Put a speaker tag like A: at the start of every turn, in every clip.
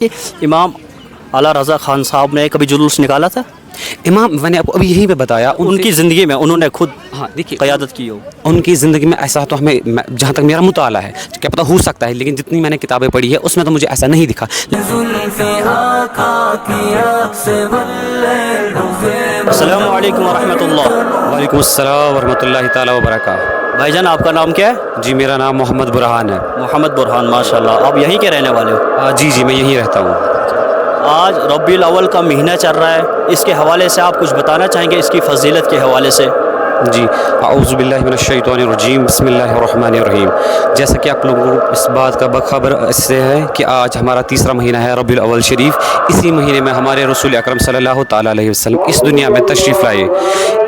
A: इमाम आला रज़ा खान साहब ने कभी जुलूस निकाला था?
B: इमाम मैंने आपको अभी यहीं पे बताया
A: उनकी ज़िंदगी में उन्होंने खुद
B: हाँ देखिए
A: क़यादत की हो।
B: उनकी ज़िंदगी में ऐसा तो जहाँ तक मेरा मुताला है क्या पता हो सकता है, लेकिन जितनी मैंने किताबें पढ़ी है उसमें तो मुझे ऐसा नहीं दिखा।
A: अस्सलामु अलैकुम वरहमतुल्लाह।
B: वालेकुम अस्सलाम वरहमतुल्लाहि ताला वबरकातुहू।
A: भाईजान आपका नाम क्या है?
B: जी मेरा नाम मोहम्मद बुरहान है।
A: मोहम्मद बुरहान, माशाल्लाह। आप यहीं के रहने वाले हो?
B: जी जी मैं यहीं रहता हूँ।
A: आज रबीउल अव्वल का महीना चल रहा है, इसके हवाले से आप कुछ बताना चाहेंगे इसकी फजीलत के हवाले से?
B: जी औज़ु बिल्लाहि मिनश शैतानिर रजीम बिस्मिल्लाहिर रहमानिर रहीम। जैसा कि आप लोगों को इस बात का बखबर इससे है कि आज हमारा तीसरा महीना है रबीउल अव्वल शरीफ। इसी महीने में हमारे रसूल अकरम सल्लल्लाहु ताला अलैहि वसल्लम इस दुनिया में तशरीफ़ लाए।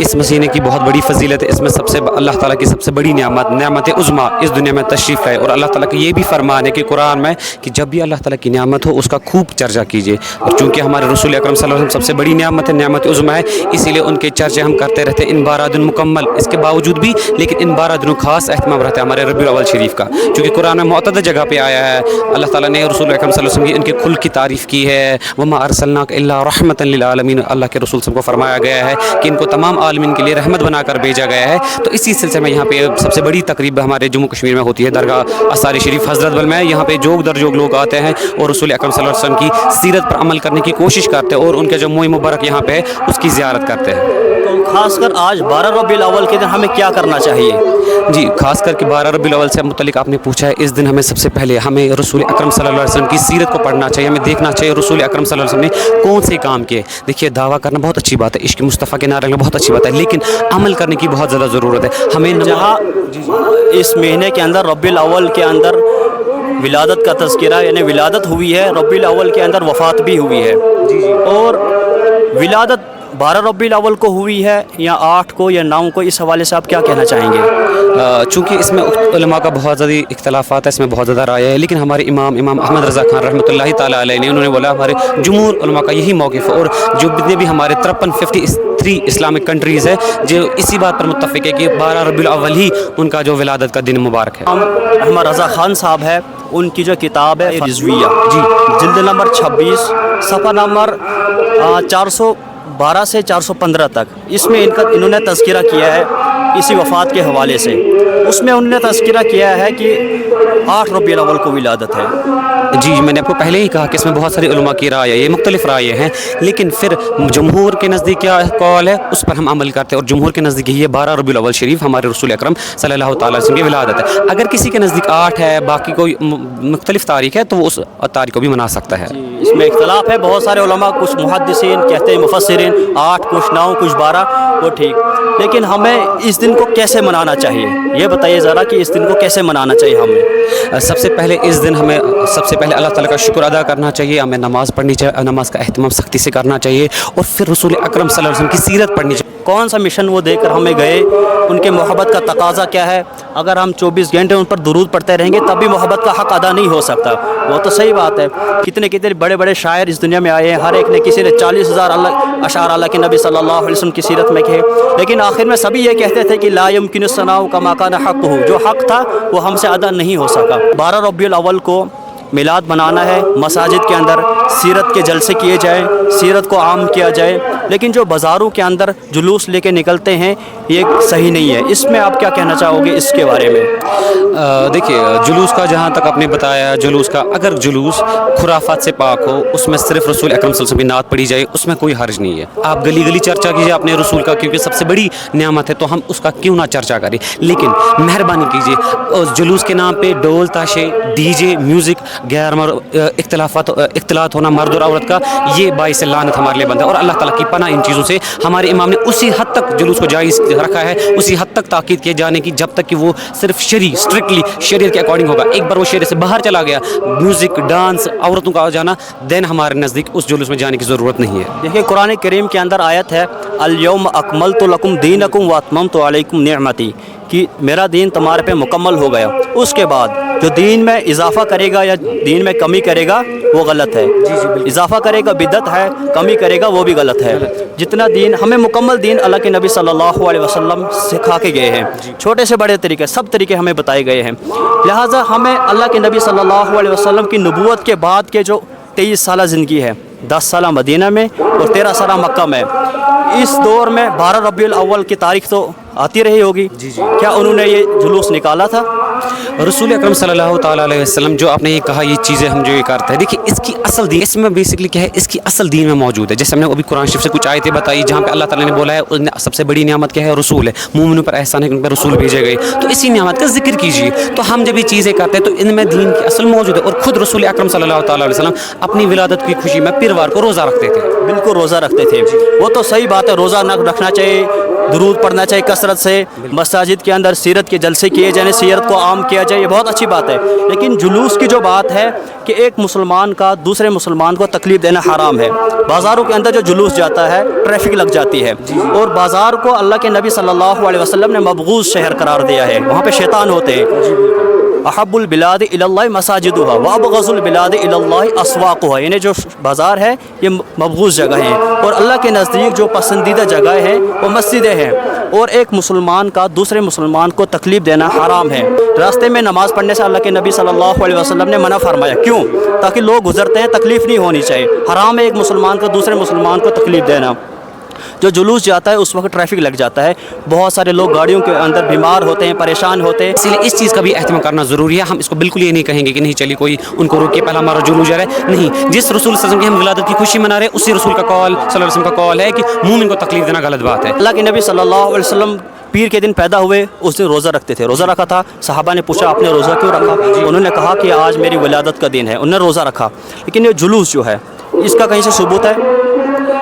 B: इस महीने की बहुत बड़ी फजीलत है, इसमें सबसे अल्लाह ताला की सबसे बड़ी नेमत उज़्मा इस दुनिया में तशरीफ़ लाए। और अल्लाह ताला का ये भी फरमान है कि कुरान में कि जब भी अल्लाह ताला की नेमत हो उसका खूब चर्चा कीजिए। और चूँकि हमारे रसूल अकरम सल्लल्लाहु अलैहि वसल्लम सबसे बड़ी नेमत है, नेमत उज़्मा है, इसीलिए उनके चर्चे हम करते रहते हैं इन 12 दिन मुकम्मल। इसके बावजूद भी लेकिन इन 12 दिनों खास एहतमाम रहता है हमारे रबीउल अव्वल शरीफ का, क्योंकि कुरान में मुअत्तद जगह पे आया है। अल्लाह ताला ने रसूल अकरम सल्लल्लाहु अलैहि वसल्लम की इनके खुल्क की तारीफ़ की है। वमा अरसलनाक इल्ला रहमतन लिल आलमीन। अल्लाह के रसूल को फरमाया गया है कि इनको तमाम आलमीन के लिए रहमत बनाकर भेजा गया है। तो इसी सिलसिले में यहाँ पे सबसे बड़ी तकरीब हमारे जम्मू कश्मीर में होती है दरगाह असार शरीफ हज़रत बल में। यहाँ पे जोग दर जोग लोग आते हैं और रसूल अकरम सल्लल्लाहु अलैहि वसल्लम की सीरत पर अमल करने की कोशिश करते हैं और उनके जो मुई मुबारक यहाँ पे है उसकी ज़ियारत करते हैं।
A: तो खासकर आज 12 रबीउल अव्वल के दिन हमें क्या करना चाहिए?
B: जी खास करके 12 रबीउल अव्वल से मुतल्लिक आपने पूछा है। इस दिन हमें सबसे पहले हमें रसूल अकरम सल्लल्लाहु अलैहि वसल्लम की सीरत को पढ़ना चाहिए। हमें देखना चाहिए रसूल अकरम सल्लल्लाहु अलैहि वसल्लम ने कौन से काम किए। देखिए दावा करना बहुत अच्छी बात है, इश्क मुस्तफ़ा के नारे लगना बहुत अच्छी बात है, लेकिन अमल करने की बहुत ज़्यादा ज़रूरत है। हमें
A: जहाँ इस महीने के अंदर रबीउल अव्वल के अंदर विलादत का तज़किरा यानी विलादत हुई है, रबीउल अव्वल के अंदर वफ़ात भी हुई है। और विलादत 12 रबीउल अव्वल को हुई है या 8 को या 9 को, इस हवाले से आप क्या कहना चाहेंगे?
B: चूँकि इसमें उलमा का बहुत ज़्यादा इख्तलाफात है, इसमें बहुत ज़्यादा राय है, लेकिन हमारे इमाम अहमद रज़ा खान रहमतुल्लाहि ताला अलैहि ने उन्होंने बोला हमारे जमहूर उलमा का यही मौक़िफ़ है। और जो जितने भी हमारे 53 इस्लामिक कंट्रीज़ है जो इसी बात पर मुत्तफ़िक़ है कि 12 रबीउल अव्वल ही उनका जो विलादत का दिन मुबारक है।
A: अहमद रज़ा खान साहब है, उनकी जो किताब है रिज़विया जी जिल्द नंबर 26 सफ़ा नंबर 412 से 415 तक, इसमें इन्होंने तज़किरा किया है इसी वफ़ात के हवाले से। उसमें उन्होंने तज़किरा किया है कि 8 रबीउल अव्वल को विलादत है।
B: जी मैंने आपको पहले ही कहा कि इसमें बहुत सारी उलमा की राय है, ये मुख्तलिफ राय हैं, लेकिन फिर जमहूर के नज़दीक क्या कौल है उस पर हम अमल करते हैं। और जमहूर के नज़दीक ये 12 रबीउल अव्वल शरीफ हमारे रसूल अकरम सल्लल्लाहु अलैहि वसल्लम की विलादत है। अगर किसी के नज़दीक 8 है, बाकी कोई मुख्तलिफ तारीख है, तो वो उस तारीख को भी मना सकता है।
A: इसमें इख्तलाफ है, बहुत सारे उलमा, कुछ मुहद्दिसीन कहते हैं मुफस्सिरीन 8, कुछ 9, कुछ 12, वो ठीक। लेकिन हमें इस दिन को कैसे मनाना चाहिए, ये बताइए ज़रा कि इस दिन को कैसे मनाना चाहिए हमें?
B: सबसे पहले इस दिन हमें सबसे पहले अल्लाह ताला का शुक्र अदा करना चाहिए, हमें नमाज़ पढ़नी चाहिए, नमाज़ का अहतमाम सख्ती से करना चाहिए, और फिर रसूल अकरम सल्लल्लाहु अलैहि वसल्लम की सीरत पढ़नी चाहिए।
A: कौन सा मिशन वो देकर हमें गए, उनके मोहब्बत का तकाजा क्या है? अगर हम 24 घंटे उन पर दुरूद पढ़ते रहेंगे तब भी मोहब्बत का हक़ अदा नहीं हो सकता। वो तो सही बात है। कितने बड़े बड़े शायर इस दुनिया में आए हैं, हर एक ने किसी ने 40,000 अशार अल्लाह के नबी सल्लल्लाहु अलैहि वसल्लम की सीरत में कहे, लेकिन आखिर में सभी ये कहते थे कि ला यमकिनु सनाउ कमा कान हक़्क़ुहु, जो हक़ था वो हमसे अदा नहीं हो सका। 12 रबीउल अव्वल को मिलाद बनाना है, मसाजिद के अंदर सीरत के जलसे किए जाएँ, सीरत को आम किया जाए, लेकिन जो बाज़ारों के अंदर जुलूस लेके निकलते हैं ये सही नहीं है। इसमें आप क्या कहना चाहोगे इसके बारे में?
B: देखिए जुलूस का जहाँ तक आपने बताया, जुलूस का अगर जुलूस खुराफात से पाक हो, उसमें सिर्फ रसूल अकरम सल्लल्लाहु अलैहि वसल्लम की नात पढ़ी जाए, उसमें कोई हर्ज नहीं है। आप गली गली चर्चा कीजिए अपने रसूल का, क्योंकि सबसे बड़ी नेमत है, तो हम उसका क्यों ना चर्चा करें। लेकिन मेहरबानी कीजिए उस जुलूस के नाम पे डोल ताशे डीजे म्यूज़िक गैर इख्तिलात होना मर्द और औरत का, ये बाइस लानत हमारे लिए बंद है। और अल्लाह ताला की पनाह इन चीज़ों से। हमारे इमाम ने उसी हद तक जुलूस को जायज़ रखा है, उसी हद तक ताकीद किए जाने की जब तक कि वो सिर्फ स्ट्रिक्टली शरीयत के अकॉर्डिंग होगा। एक बार वो शरीयत से बाहर चला गया, म्यूज़िक डांस औरतों का जाना, देन हमारे नज़दीक उस जुलूस में जाने की ज़रूरत नहीं है।
A: देखिए कुरान करीम के अंदर आयत है अल यौम अकमलतु लकुम दीनकुम व अतममतु अलैकुम निअमती, कि मेरा दीन तुम्हारे पे मुकम्मल हो गया। उसके बाद जो दीन में इजाफ़ा करेगा या दीन में कमी करेगा वो गलत है। इजाफ़ा करेगा बिदअत है, कमी करेगा वो भी गलत है। जितना दीन हमें मुकम्मल दीन अल्लाह के नबी सल्लल्लाहु अलैहि वसल्लम सिखा के गए हैं, छोटे से बड़े तरीके सब तरीके हमें बताए गए हैं। लिहाजा हमें अल्लाह के नबी सल्लल्लाहु अलैहि वसल्लम की नबूवत के बाद के जो 23 साल ज़िंदगी है, 10 साल मदीना में और 13 साल मक्का में। इस दौर में 12 रबीउल अव्वल की तारीख तो आती रही होगी, क्या उन्होंने ये जुलूस निकाला था?
B: रसूल अकरम सल्लल्लाहु ताला अलैहि वसल्लम जो आपने ये कहा, ये चीज़ें हम जो ये करते हैं, देखिए इसकी असल दीन, इसमें बेसिकली क्या है, इसकी असल दीन में मौजूद है। जैसे हमने अभी कुरान शरीफ से कुछ आयतें बताई जहाँ पे अल्लाह ताला ने बोला है सबसे बड़ी नियामत क्या है, रसूल है, मोमिनों पर एहसान है कि उन पर रसूल भेजे गए, तो इसी नियामत का जिक्र कीजिए। तो हम जब ये चीज़ें करते हैं तो इनमें दीन की असल मौजूद है। और ख़ुद रसूल अकरम सल्लल्लाहु ताला अलैहि वसल्लम अपनी विलादत की खुशी में पिरवार को रोज़ा रखते थे।
A: बिल्कुल रोज़ा रखते थे, वो तो सही बात है, रोज़ा न रखना चाहिए, दुरूद पढ़ना चाहिए कसरत से, मसाजिद के अंदर सीरत के जलसे किए जाने, सीरत को आम किया जाए, ये बहुत अच्छी बात है। लेकिन जुलूस की जो बात है कि एक मुसलमान का दूसरे मुसलमान को तकलीफ़ देना हराम है। बाज़ारों के अंदर जो जुलूस जाता है, ट्रैफिक लग जाती है, और बाज़ार को अल्लाह के नबी सल्लल्लाहु अलैहि वसल्लम ने मबगूज़ शहर करार दिया है, वहाँ पे शैतान होते हैं। अहब्बुल बिलाद इलल्लाहि मसाजिदुहा व अबग़ज़ुल बिलाद इलल्लाहि अस्वाक़ुहा, यानी जो बाज़ार है ये मबगूज़ जगह है, और अल्लाह के नज़दीक जो पसंदीदा जगह है वो मस्जिदें हैं। और एक मुसलमान का दूसरे मुसलमान को तकलीफ़ देना हराम है। रास्ते में नमाज़ पढ़ने से अल्लाह के नबी सल्लल्लाहु अलैहि वसल्लम ने मना फरमाया, क्यों? ताकि लोग गुजरते हैं, तकलीफ़ नहीं होनी चाहिए। हराम है एक मुसलमान को दूसरे मुसलमान को तकलीफ़ देना। जो जुलूस जाता है उस वक्त ट्रैफिक लग जाता है, बहुत सारे लोग गाड़ियों के अंदर बीमार होते हैं, परेशान होते हैं,
B: इसलिए इस चीज़ का भी एहतमाम करना ज़रूरी है। हम इसको बिल्कुल ये नहीं कहेंगे कि नहीं चलिए कोई उनको रोके, पहला हमारा जुलूस जा रहा है, नहीं। जिस रसूल सल्लल्लाहु अलैहि वसल्लम की हम विलादत की खुशी मना रहे हैं, उसी रसूल का कॉल सल्लल्लाहु अलैहि वसल्लम का कॉल है कि मोमिन को तकलीफ देना गलत बात है।
A: अल्लाह के नबी सल्लल्लाहु अलैहि वसल्लम पीर के दिन पैदा हुए, उस दिन रोज़ा रखते थे, रोज़ा रखा था। सहाबा ने पूछा आपने रोज़ा क्यों रखा? उन्होंने कहा कि आज मेरी विलादत का दिन है, उन्होंने रोज़ा रखा। लेकिन ये जुलूस जो है इसका कहीं से सबूत है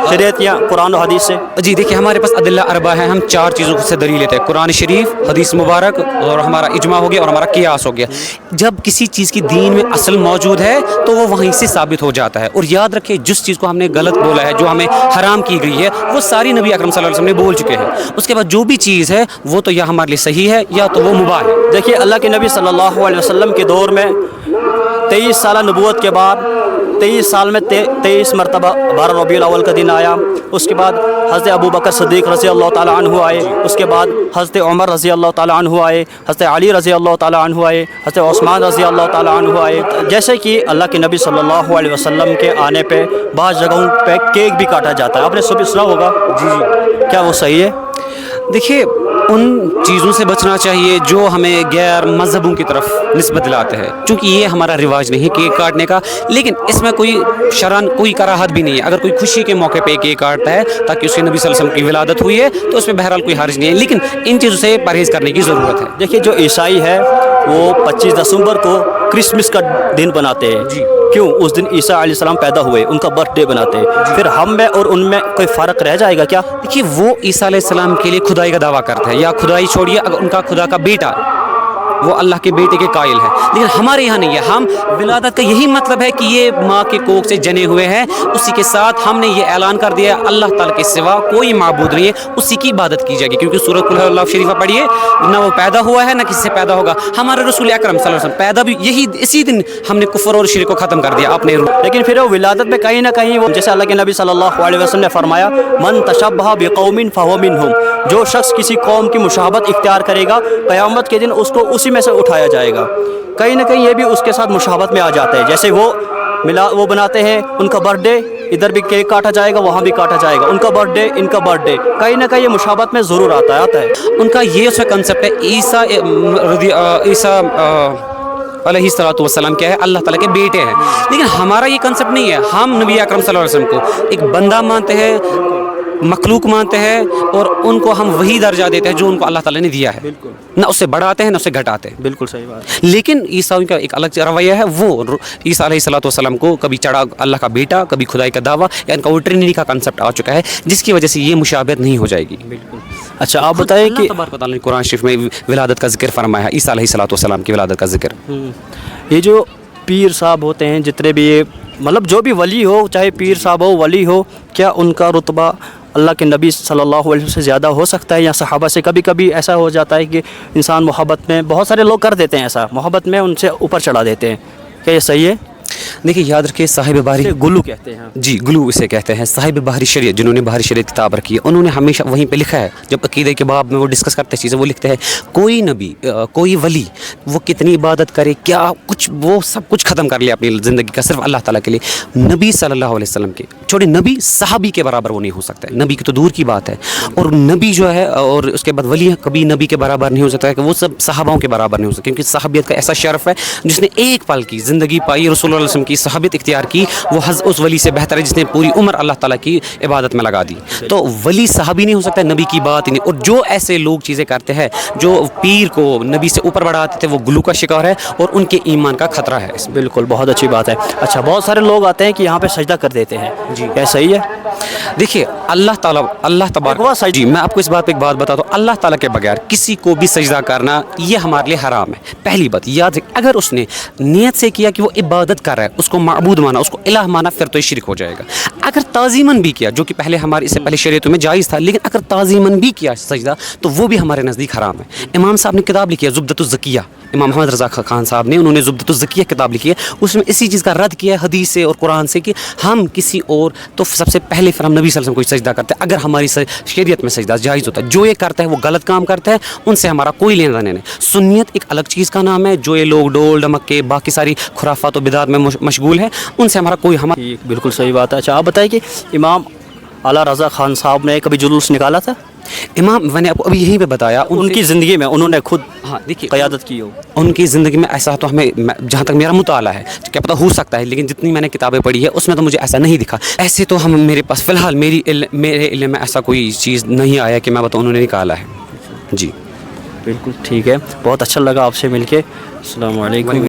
A: शरीयत या कुरान और हदीस से?
B: जी देखिए, हमारे पास अदिल्ला अरबा है, हम 4 चीज़ों से दलील लेते हैं, कुरान शरीफ, हदीस मुबारक, और हमारा इजमा हो गया और हमारा कियास हो गया। जब किसी चीज़ की दीन में असल मौजूद है तो वो वहीं से साबित हो जाता है। और याद रखिए, जिस चीज़ को हमने गलत बोला है, जो हमें हराम की गई है, वो सारी नबी अकरम सल्लल्लाहु अलैहि वसल्लम ने बोल चुके हैं। उसके बाद जो भी चीज़ है वो तो या हमारे लिए सही है या तो वो मुबाह है।
A: देखिए, अल्लाह के नबी सल्लल्लाहु अलैहि वसल्लम के दौर में 23 साल नबूवत के बाद 23 साल में 23 मरतबा 12 रबीउल अव्वल का दिन आया। उसके बाद हज़रत अबू बकर सिद्दीक़ रज़ी अल्लाह ताला अन्हु आए, उसके बाद हज़रत उमर रज़ी अल्लाह ताला अन्हु आए, हज़रत अली रज़ी अल्लाह ताला अन्हु आए, हज़रत उस्मान रज़ी अल्लाह ताला अन्हु आए। जैसे कि अल्लाह के नबी सल्लल्लाहु अलैहि वसल्लम के आने पे बाज़ जगहों पे केक भी काटा जाता है, आपने सुबह सुना होगा। जी, क्या वो सही है?
B: देखिए, उन चीज़ों से बचना चाहिए जो हमें गैर मज़हबों की तरफ निस्बत दिलाते हैं, क्योंकि ये हमारा रिवाज नहीं है केक काटने का। लेकिन इसमें कोई शरन, कोई कराहत भी नहीं है। अगर कोई खुशी के मौके पे केक काटता है ताकि उसके नबी सल्लल्लाहु अलैहि वसल्लम की विलादत हुई है, तो उसमें बहरहाल कोई हर्ज नहीं है। लेकिन इन चीज़ों से परहेज़ करने की ज़रूरत है।
A: देखिए, जो ईसाई है वो 25 दिसंबर को क्रिसमस का दिन बनाते हैं। जी, क्यों? उस दिन ईसा अलैहिस्सलाम पैदा हुए, उनका बर्थडे बनाते हैं। फिर हम में और उनमें कोई फ़र्क रह जाएगा क्या?
B: देखिए, वो ईसा अलैहिस्सलाम के लिए खुदाई का दावा करते हैं, या खुदाई छोड़िए, अगर उनका खुदा का बेटा, वो अल्लाह के बेटे के कायल है। लेकिन हमारे यहाँ नहीं है। हम विलादत का यही मतलब है कि ये माँ के कोख से जने हुए हैं। उसी के साथ हमने ये ऐलान कर दिया अल्लाह ताला के सिवा कोई माबूद नहीं है, उसी की इबादत की जाएगी। क्योंकि सूरत कुल हुवल्लाहु शरीफा पढ़िए, ना वो पैदा हुआ है ना किसी से पैदा होगा। हमारे रसूल अकरम सल्लल्लाहु अलैहि वसल्लम पैदा भी यही इसी दिन हमने कुफर और शिरक को ख़त्म कर दिया अपने।
A: लेकिन फिर वो विलादत में कहीं ना कहीं वो, जैसे अल्लाह के नबी सल्लल्लाहु अलैहि वसल्लम ने फरमाया, मन तशब्बह बिक़ौमिन फहुव मिनहुम, जो शख्स किसी कौम की मुशाबत इख्तियार करेगा, क़यामत के दिन उसको उसी में से उठाया जाएगा। कहीं ना कहीं ये भी उसके साथ मुशाबत में आ जाता है। जैसे वो बनाते हैं, उनका बर्थडे, इधर भी केक काटा जाएगा, वहाँ भी काटा जाएगा, उनका बर्थडे, इनका बर्थडे, कहीं ना कहीं ये मुशाबत में ज़रूर आता है।
B: उनका ये उसका कंसेप्ट है, ईसा अलैहिस्सलातु वस्सलाम क्या है, अल्लाह ताला के बेटे हैं। लेकिन हमारा ये कंसेप्ट नहीं है। हम नबी अकरम सल्लल्लाहु अलैहि वसल्लम को एक बंदा मानते हैं, मखलूक मानते हैं, और उनको हम वही दर्जा देते हैं जो उनको अल्लाह ताला ने दिया है। बिल्कुल, ना उससे बढ़ाते हैं ना उससे घटाते हैं।
A: बिल्कुल सही बात।
B: लेकिन ईसाइयों का एक अलग रवैया है। वो ईसा अलैहिस्सलातु वस्सलाम को कभी चढ़ा अल्लाह का बेटा, कभी खुदाई का दावा, या इनका वो ट्रिनिटी का कंसेप्ट आ चुका है, जिसकी वजह से ये मुशाबहत नहीं हो जाएगी। बिल्कुल।
A: अच्छा, आप बताएं कि
B: कुरान शरीफ में विलादत का जिक्र फरमाया है, ईसा अलैहिस्सलातु वस्सलाम की विलादत का जिक्र।
A: ये जो पीर साहब होते हैं, जितने भी ये मतलब जो भी वली हो, चाहे पीर साहब हो, वली हो, क्या उनका रुतबा अल्लाह के नबी सल्लल्लाहु अलैहि वसल्लम से ज़्यादा हो सकता है या सहाबा से? कभी कभी ऐसा हो जाता है कि इंसान मोहब्बत में, बहुत सारे लोग कर देते हैं ऐसा, मोहब्बत में उनसे ऊपर चढ़ा देते हैं, क्या ये सही है?
B: देखिए याद रखिए साहिब बाहरी
A: इसे गुलू कहते हैं।
B: जी गुलू इसे कहते हैं। साहिब बाहरी शरीयत जिन्होंने बाहरी शरीयत किताब रखी है उन्होंने हमेशा वहीं पे लिखा है, जब अकीदे के बाब में वो डिस्कस करते हैं चीज़ें, वो लिखते हैं कोई नबी कोई वली वो कितनी इबादत करे क्या कुछ वो सब कुछ ख़त्म कर लिया अपनी ज़िंदगी का सिर्फ अल्लाह ताला के लिए, नबी सल्लल्लाहु अलैहि वसल्लम के छोटे नबी सहाबी के बराबर वो नहीं हो सकता है, नबी की तो दूर की बात है। और नबी जो है और उसके बाद वली कभी नबी के बराबर नहीं हो सकता है कि वो सब सहाबाओं के बराबर नहीं हो सकता, क्योंकि सहाबियत का ऐसा शर्फ है जिसने एक पल की ज़िंदगी पाई रसूलुल्लाह सल्लल्लाहु अलैहि वसल्लम की सहाबियत इख्तियार की, वो उस वली से बेहतर है जिसने पूरी उम्र अल्लाह ताला की इबादत में लगा दी। तो वली सहाबी नहीं हो सकता, नबी की बात ही नहीं। और जो ऐसे लोग चीज़ें करते हैं जो पीर को नबी से ऊपर बढ़ाते थे वो गुलू का शिकार है और उनके ईमान का खतरा है।
A: बिल्कुल, बहुत अच्छी बात है। अच्छा, बहुत सारे लोग आते हैं कि यहाँ पे सजदा कर देते हैं जी, क्या सही है?
B: देखिए अल्लाह तबारक जी, मैं आपको इस बात पे एक बात बताता हूँ, अल्लाह ताला के बगैर किसी को भी सजदा करना ये हमारे लिए हराम है। पहली बात याद रखें, अगर उसने नियत से किया कि वो इबादत कर रहा है, उसको माबूद माना, उसको इलाह माना, फिर तो ये शिरक हो जाएगा। अगर ताज़ीमन भी किया, जो कि पहले हमारे इससे पहले शरीयतों में जायज़ था, लेकिन अगर ताज़ीमन भी किया सजदा तो वो भी हमारे नज़दीक हराम है। इमाम साहब ने किताब लिखी है ज़ुब्दतुज़्ज़किया, इमाम मोहम्मद रज़ा खान साहब ने, उन्होंने ज़ुब्दतुज़्ज़किया किताब लिखी है, उसमें इसी चीज़ का रद्द किया है हदीस से और कुरान से कि हम किसी और तो सबसे पहले फिर हम नबी सल्लल्लाहु अलैहि वसल्लम को सजदा करते हैं। अगर हमारी शरीयत में सजदा जायज़ होता है, जो ये करता है वो गलत काम करता है, उनसे हमारा कोई लेना देना नहीं। सुन्नियत एक अलग चीज़ का नाम है, जो ये लोग डोल डमक्के बाकी सारी खुराफात और बिदात में मशगूल है, उनसे हमारा कोई
A: बिल्कुल सही बात है। अच्छा, आप बताइए कि इमाम आला रज़ा खान साहब ने कभी जुलूस निकाला था?
B: इमाम मैंने आपको अभी यहीं पे बताया,
A: उनकी ज़िंदगी में उन्होंने खुद
B: देखिए
A: क़यादत की हो,
B: उनकी ज़िंदगी में ऐसा तो हमें जहाँ तक मेरा मुताला है क्या पता हो सकता है, लेकिन जितनी मैंने किताबें पढ़ी है उसमें तो मुझे ऐसा नहीं दिखा। ऐसे तो हम मेरे पास फ़िलहाल मेरे इल्म में ऐसा कोई चीज़ नहीं आया कि मैं बताऊँ उन्होंने निकाला है जी।
A: बिल्कुल ठीक है, बहुत अच्छा लगा आपसे मिलके। अस्सलाम वालेकुम।